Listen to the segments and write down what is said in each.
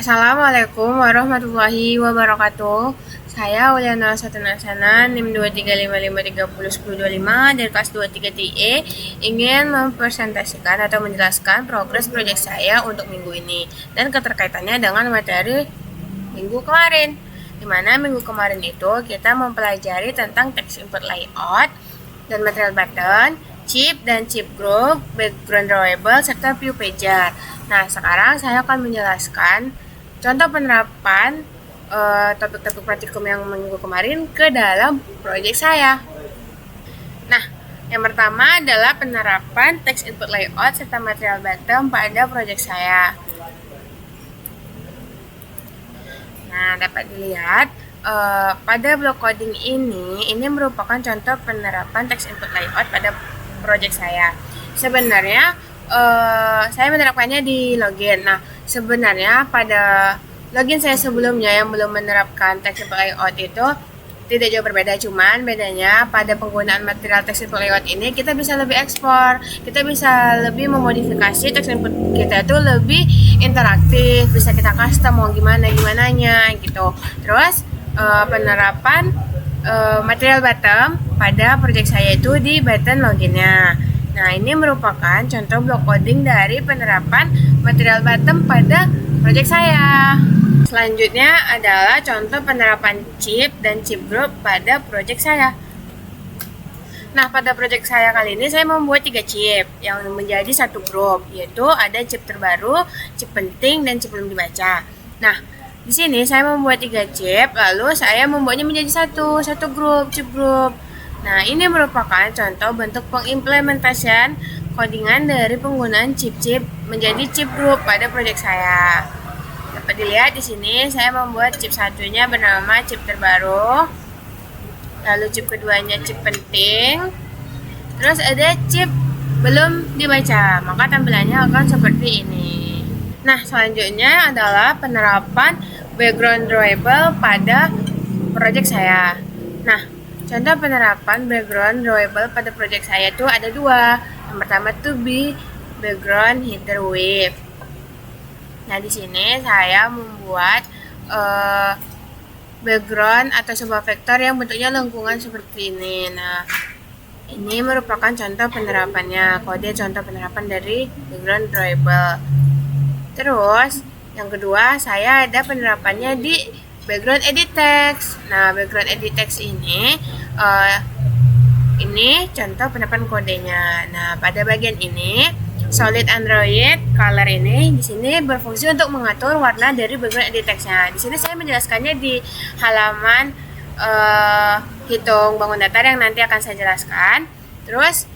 Assalamualaikum warahmatullahi wabarakatuh. Saya Uliana Satunasana, NIM 23553101025 dari kelas 23 TE ingin mempresentasikan atau menjelaskan progres proyek saya untuk minggu ini dan keterkaitannya dengan materi minggu kemarin. Di mana minggu kemarin itu kita mempelajari tentang text input layout dan material button, chip dan chip group, background drawable, serta view pager. Nah, sekarang saya akan menjelaskan contoh penerapan topik-topik praktikum yang minggu kemarin ke dalam proyek saya. Nah, yang pertama adalah penerapan text input layout serta material button pada proyek saya. Nah, dapat dilihat pada blok coding ini merupakan contoh penerapan text input layout pada proyek saya. Sebenarnya saya menerapkannya di login. Nah, sebenarnya pada login saya sebelumnya yang belum menerapkan text input layout itu tidak jauh berbeda, cuman bedanya pada penggunaan material text input layout ini kita bisa lebih ekspor, kita bisa lebih memodifikasi text input kita itu lebih interaktif, bisa kita custom mau gimananya gitu. Terus penerapan material button pada project saya itu di button loginnya. Nah, ini merupakan contoh blok coding dari penerapan material button pada project saya. Selanjutnya adalah contoh penerapan chip dan chip group pada project saya. Nah, pada project saya kali ini saya membuat 3 chip yang menjadi satu grup, yaitu ada chip terbaru, chip penting, dan chip belum dibaca. Nah, di sini saya membuat 3 chip, lalu saya membuatnya menjadi satu grup, chip group. Nah, ini merupakan contoh bentuk pengimplementasian codingan dari penggunaan chip-chip menjadi chip group pada proyek saya. Dapat dilihat di sini saya membuat chip satunya bernama chip terbaru, lalu chip keduanya chip penting, terus ada chip belum dibaca, maka tampilannya akan seperti ini. Nah, selanjutnya adalah penerapan background drawable pada proyek saya. Nah, contoh penerapan background drawable pada proyek saya itu ada 2. Yang pertama tuh background header wave. Nah, di sini saya membuat background atau sebuah vektor yang bentuknya lengkungan seperti ini. Nah, ini merupakan contoh penerapannya, kode contoh penerapan dari background drawable. Terus, yang kedua saya ada penerapannya di background edit text. Nah, background edit text ini contoh penerapan kodenya. Nah, pada bagian ini solid Android color ini di sini berfungsi untuk mengatur warna dari background edit text-nya. Di sini saya menjelaskannya di halaman hitung bangun datar yang nanti akan saya jelaskan. Terus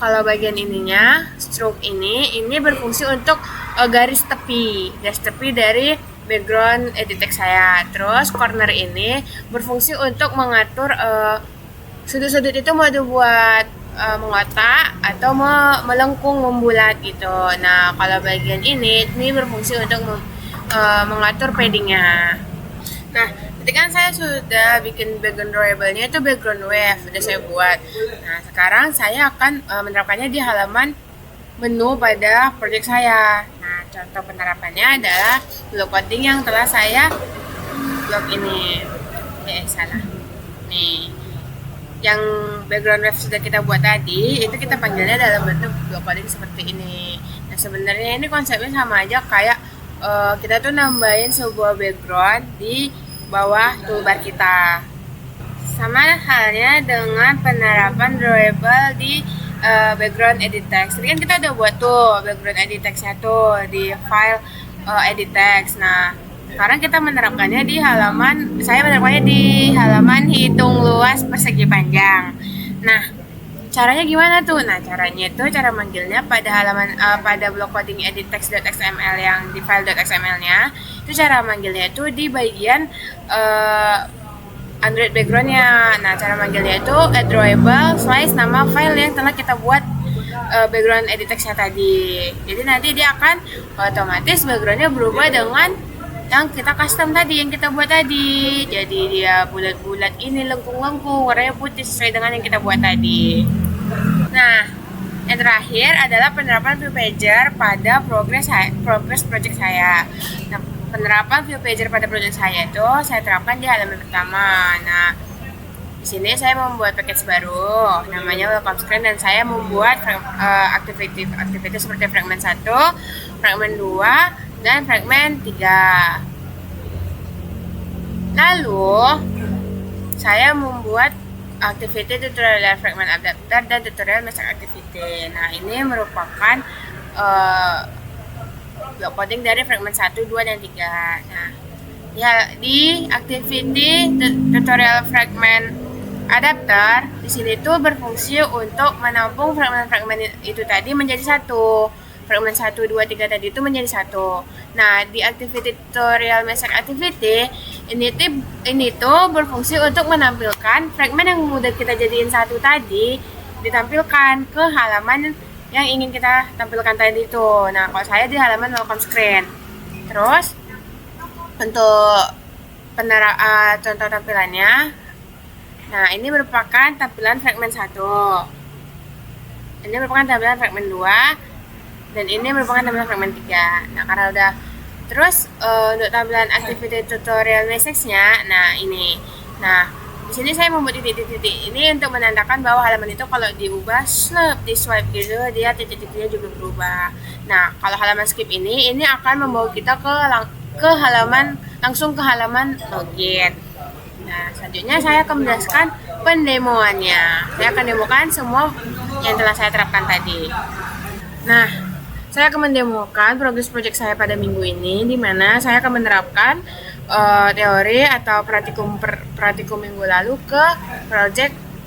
kalau bagian ininya stroke ini berfungsi untuk garis tepi dari background edit text saya. Terus corner ini berfungsi untuk mengatur sudut-sudut itu mau dibuat mengotak atau melengkung membulat gitu. Nah, kalau bagian ini berfungsi untuk mengatur paddingnya. Nah, ketika saya sudah bikin background drawable-nya itu background wave sudah saya buat. Nah, sekarang saya akan menerapkannya di halaman menu pada project saya. Nah, contoh penerapannya adalah blok coding yang telah saya blok ini. Salah. Nih, yang background wave sudah kita buat tadi itu kita panggilnya dalam bentuk blok coding seperti ini. Nah, sebenarnya ini konsepnya sama aja kayak kita tuh nambahin sebuah background di bawah toolbar kita. Sama halnya dengan penerapan drawable di background edit text. Tadi kan kita udah buat tuh background edit text-nya tuh di file edit text. Nah, sekarang kita menerapkannya di halaman hitung luas persegi panjang. Nah, caranya gimana tuh? Nah, caranya itu cara manggilnya pada halaman pada blok coding edit text.xml yang di file.xml-nya. Itu cara manggilnya itu di bagian Android background-nya. Nah, cara manggilnya itu drawable slice nama file yang telah kita buat background edit text-nya tadi. Jadi nanti dia akan otomatis background-nya berubah dengan yang kita custom tadi, yang kita buat tadi. Jadi dia bulat-bulat ini, lengkung-lengkung, warnanya putih sesuai dengan yang kita buat tadi. Nah, yang terakhir adalah penerapan view pager pada progress project saya. Nah, penerapan view pager pada proyek saya itu saya terapkan di halaman pertama. Nah, di sini saya membuat package baru, namanya welcome screen, dan saya membuat aktivitas seperti fragmen 1, fragmen 2, dan fragmen 3. Lalu, saya membuat activity tutorial fragment adapter dan tutorial master activity. Nah, ini merupakan block coding dari fragment 1, 2, dan 3. Nah, di activity tutorial fragment adapter di sini tuh berfungsi untuk menampung fragmen-fragmen itu tadi menjadi satu. Fragmen 1, 2, 3 tadi itu menjadi satu. Nah, di activity tutorial master activity ini tuh berfungsi untuk menampilkan fragmen yang udah kita jadiin satu tadi ditampilkan ke halaman yang ingin kita tampilkan tadi itu. Nah, kalau saya di halaman welcome screen. Terus untuk contoh tampilannya, nah ini merupakan tampilan fragmen 1, ini merupakan tampilan fragmen 2, dan ini merupakan tampilan fragmen 3. Nah, karena udah terus untuk tampilan activity tutorial message-nya, nah ini. Nah, di sini saya membuat titik-titik ini untuk menandakan bahwa halaman itu kalau diubah di swipe gitu, dia titik-titiknya juga berubah. Nah, kalau halaman skip ini akan membawa kita langsung ke halaman login. Nah, selanjutnya saya akan menjelaskan pendemoannya. Saya akan demokan semua yang telah saya terapkan tadi. Nah, saya akan mendemokan progres project saya pada minggu ini, di mana saya akan menerapkan teori atau praktikum minggu lalu ke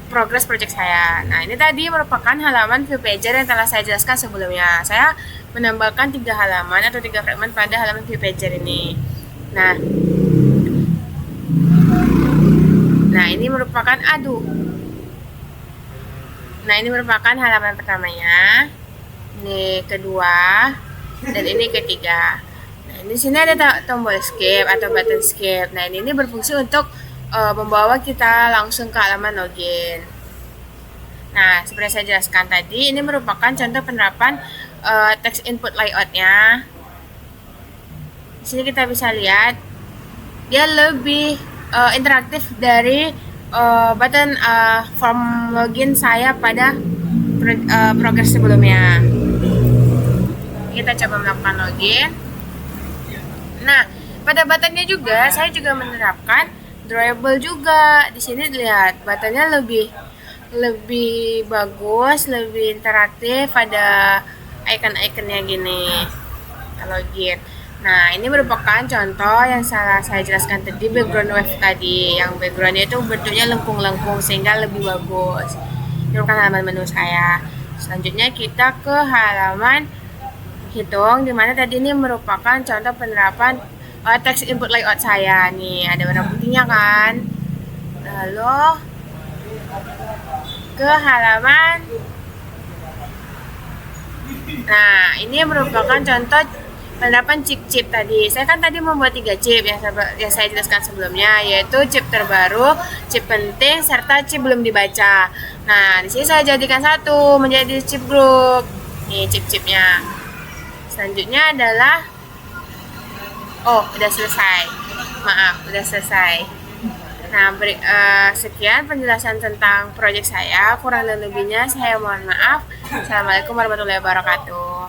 progres project saya. Nah, ini tadi merupakan halaman view pager yang telah saya jelaskan sebelumnya. Saya menambahkan 3 halaman atau 3 fragmen pada halaman view pager ini. Nah, ini merupakan ini merupakan halaman pertamanya. Ini kedua, dan ini ketiga. Nah, di sini ada tombol skip atau button skip. Nah, ini berfungsi untuk membawa kita langsung ke halaman login. Nah, seperti saya jelaskan tadi, ini merupakan contoh penerapan text input layout-nya. Di sini kita bisa lihat dia lebih interaktif dari button form login saya pada progres sebelumnya. Kita coba melakukan login. Nah, pada buttonnya juga saya juga menerapkan drawable juga. Di sini lihat buttonnya lebih bagus, lebih interaktif, ada icon-iconnya gini. Kita login. Nah, ini merupakan contoh yang saya jelaskan tadi, background wave tadi, yang backgroundnya itu bentuknya lengkung-lengkung sehingga lebih bagus. Ini merupakan halaman menu saya. Selanjutnya kita ke halaman hitung, dimana tadi ini merupakan contoh penerapan text input layout saya. Nih, ada warna putihnya kan. Lalu ke halaman. Nah, ini merupakan contoh penerapan chip tadi. Saya kan tadi membuat 3 chip yang saya jelaskan sebelumnya, yaitu chip terbaru, chip penting, serta chip belum dibaca. Nah, di sini saya jadikan satu menjadi chip group. Nih chip-chipnya. Selanjutnya adalah udah selesai. Maaf, udah selesai. Nah, sekian penjelasan tentang proyek saya. Kurang dan lebihnya saya mohon maaf. Assalamualaikum warahmatullahi wabarakatuh.